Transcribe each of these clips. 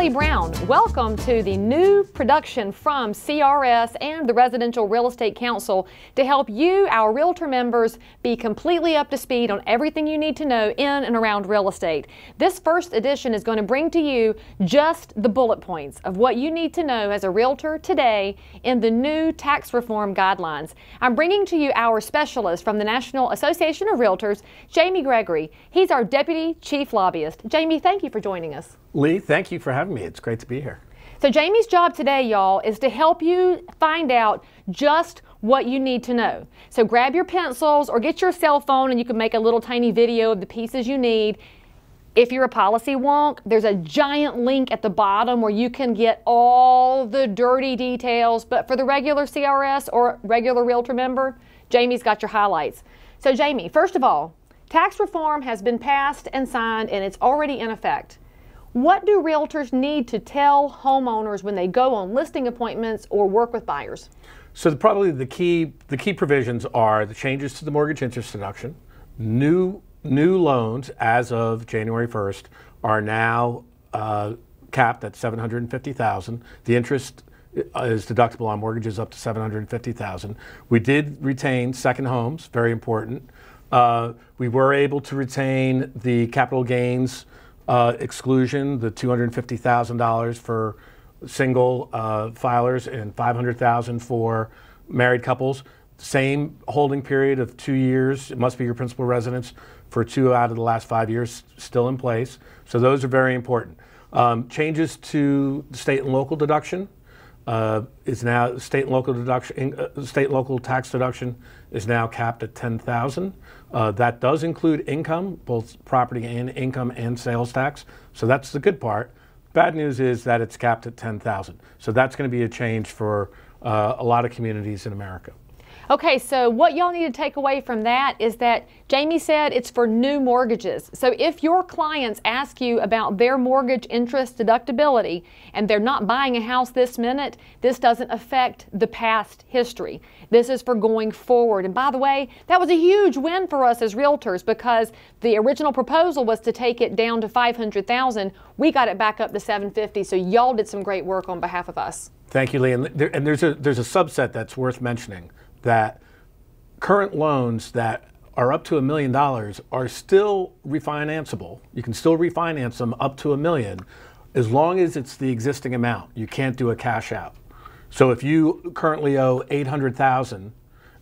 Leigh Brown. Welcome to the new production from CRS and the Residential Real Estate Council to help you, our realtor members, be completely up to speed on everything you need to know in and around real estate. This first edition is going to bring to you just the bullet points of what you need to know as a realtor today in the new tax reform guidelines. I'm bringing to you our specialist from the National Association of Realtors, Jamie Gregory. He's our Deputy Chief Lobbyist. Jamie, thank you for joining us. Leigh, thank you for having me. It's great to be here. So Jamie's job today, y'all, is to help you find out just what you need to know. So grab your pencils or get your cell phone and you can make a little tiny video of the pieces you need. If you're a policy wonk, there's a giant link at the bottom where you can get all the dirty details. But for the regular CRS or regular realtor member, Jamie's got your highlights. So Jamie, first of all, tax reform has been passed and signed and it's already in effect. What do realtors need to tell homeowners when they go on listing appointments or work with buyers? So probably the key provisions are the changes to the mortgage interest deduction. New loans as of January 1st are now capped at $750,000. The interest is deductible on mortgages up to $750,000. We did retain second homes, very important. We were able to retain the capital gains exclusion, the $250,000 for single filers and $500,000 for married couples. Same holding period of 2 years. It must be your principal residence for 2 out of the last 5 years, still in place. So those are very important. Changes to the state and local deduction is now state and local tax deduction is now capped at $10,000. That does include income, both property and income and sales tax. So that's the good part. Bad news is that it's capped at $10,000. So that's going to be a change for a lot of communities in America. Okay, so what y'all need to take away from that is that Jamie said it's for new mortgages. So if your clients ask you about their mortgage interest deductibility and they're not buying a house this minute, this doesn't affect the past history. This is for going forward. And by the way, that was a huge win for us as realtors because the original proposal was to take it down to $500,000. We got it back up to $750,000. So y'all did some great work on behalf of us. Thank you, Leigh. And there's a subset that's worth mentioning, that current loans that are up to $1 million are still refinanceable. You can still refinance them up to $1 million as long as it's the existing amount. You can't do a cash out. So if you currently owe $800,000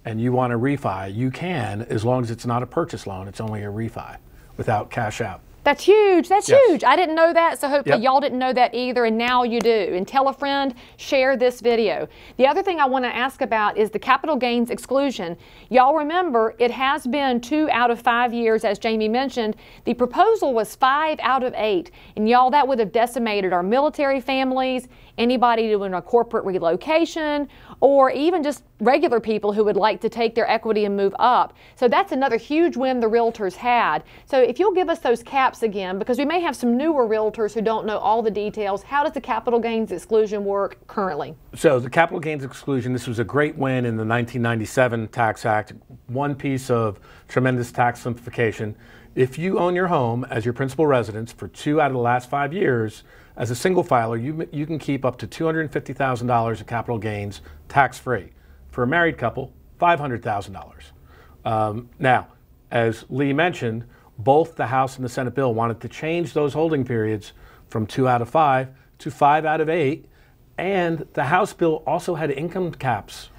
and you want to refi, you can, as long as it's not a purchase loan. It's only a refi without cash out. That's huge. That's Yes. huge. I didn't know that, so hopefully Yep. y'all didn't know that either, and now you do. And tell a friend, share this video. The other thing I want to ask about is the capital gains exclusion. Y'all remember, it has been 2 out of 5 years, as Jamie mentioned. The proposal was 5 out of 8. And y'all, that would have decimated our military families, anybody doing a corporate relocation, or even just regular people who would like to take their equity and move up. So that's another huge win the realtors had. So if you'll give us those caps again, because we may have some newer realtors who don't know all the details, how does the capital gains exclusion work currently? So the capital gains exclusion, this was a great win in the 1997 Tax Act, one piece of tremendous tax simplification. If you own your home as your principal residence for 2 out of the last 5 years, as a single filer, you can keep up to $250,000 of capital gains tax-free. For a married couple, $500,000. Now, as Leigh mentioned, both the House and the Senate bill wanted to change those holding periods from 2 out of 5 to 5 out of 8, and the House bill also had income caps,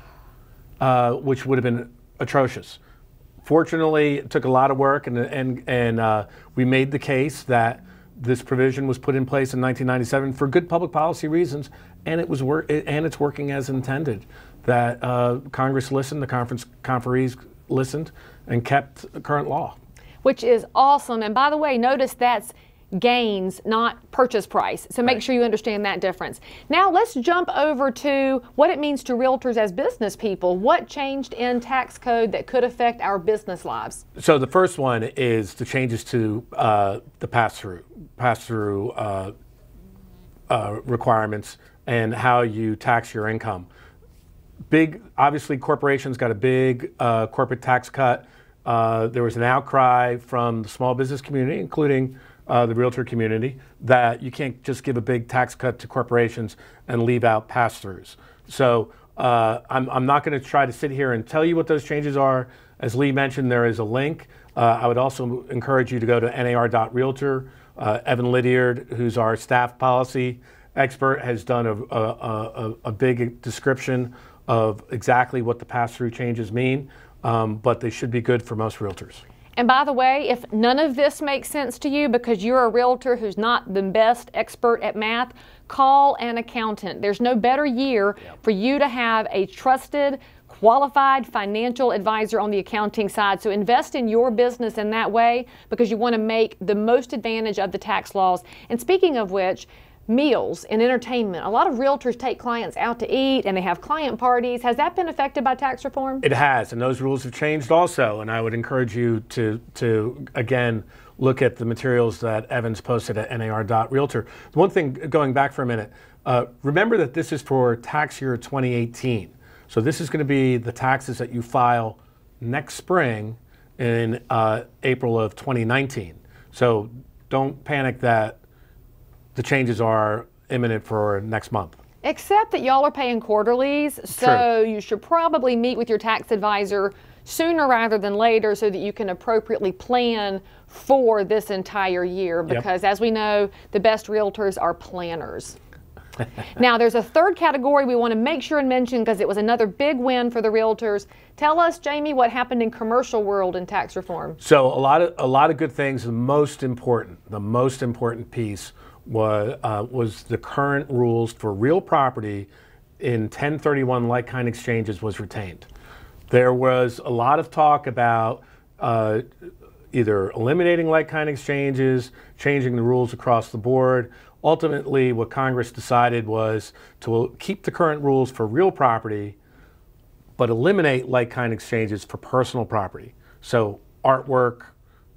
which would have been atrocious. Fortunately, it took a lot of work, and we made the case that this provision was put in place in 1997 for good public policy reasons, and it's working as intended. That Congress listened, the conferees listened, and kept current law. Which is awesome. And by the way, notice that's gains, not purchase price. So make sure you understand that difference. Now let's jump over to what it means to realtors as business people. What changed in tax code that could affect our business lives? So the first one is the changes to the pass-through requirements and how you tax your income. Obviously, corporations got a big corporate tax cut. There was an outcry from the small business community, including the realtor community, that you can't just give a big tax cut to corporations and leave out pass-throughs. So I'm not going to try to sit here and tell you what those changes are. As Leigh mentioned, there is a link. I would also encourage you to go to nar.realtor. Evan Lydiard, who's our staff policy expert, has done a big description of exactly what the pass-through changes mean, but they should be good for most realtors. And by the way, if none of this makes sense to you because you're a realtor who's not the best expert at math, call an accountant. There's no better year for you to have a trusted, qualified financial advisor on the accounting side. So invest in your business in that way because you want to make the most advantage of the tax laws. And speaking of which, meals and entertainment. A lot of realtors take clients out to eat and they have client parties. Has that been affected by tax reform? It has, and those rules have changed also. And I would encourage you to again, look at the materials that Evan's posted at nar.realtor. The one thing, going back for a minute, remember that this is for tax year 2018. So this is going to be the taxes that you file next spring in April of 2019. So don't panic that the changes are imminent for next month. Except that y'all are paying quarterlies, so you should probably meet with your tax advisor sooner rather than later so that you can appropriately plan for this entire year because as we know, the best realtors are planners. Now, there's a third category we want to make sure and mention because it was another big win for the realtors. Tell us, Jamie, what happened in commercial world in tax reform. So a lot of good things. The most important piece was the current rules for real property in 1031 like-kind exchanges was retained. There was a lot of talk about either eliminating like-kind exchanges, changing the rules across the board. Ultimately, what Congress decided was to keep the current rules for real property, but eliminate like-kind exchanges for personal property. So artwork,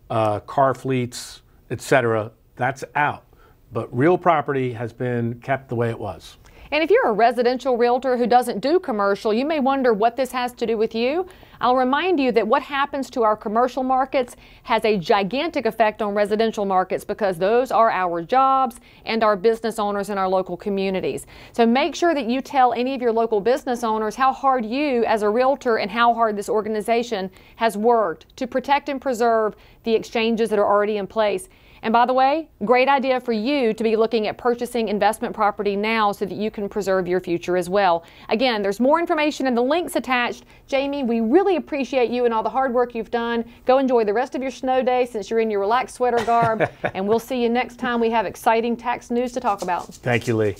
car fleets, etc., that's out. But real property has been kept the way it was. And if you're a residential realtor who doesn't do commercial, you may wonder what this has to do with you. I'll remind you that what happens to our commercial markets has a gigantic effect on residential markets because those are our jobs and our business owners in our local communities. So make sure that you tell any of your local business owners how hard you as a realtor and how hard this organization has worked to protect and preserve the exchanges that are already in place. And by the way, great idea for you to be looking at purchasing investment property now so that you can preserve your future as well. Again, there's more information in the links attached. Jamie, we really appreciate you and all the hard work you've done. Go enjoy the rest of your snow day since you're in your relaxed sweater garb. And we'll see you next time we have exciting tax news to talk about. Thank you, Leigh.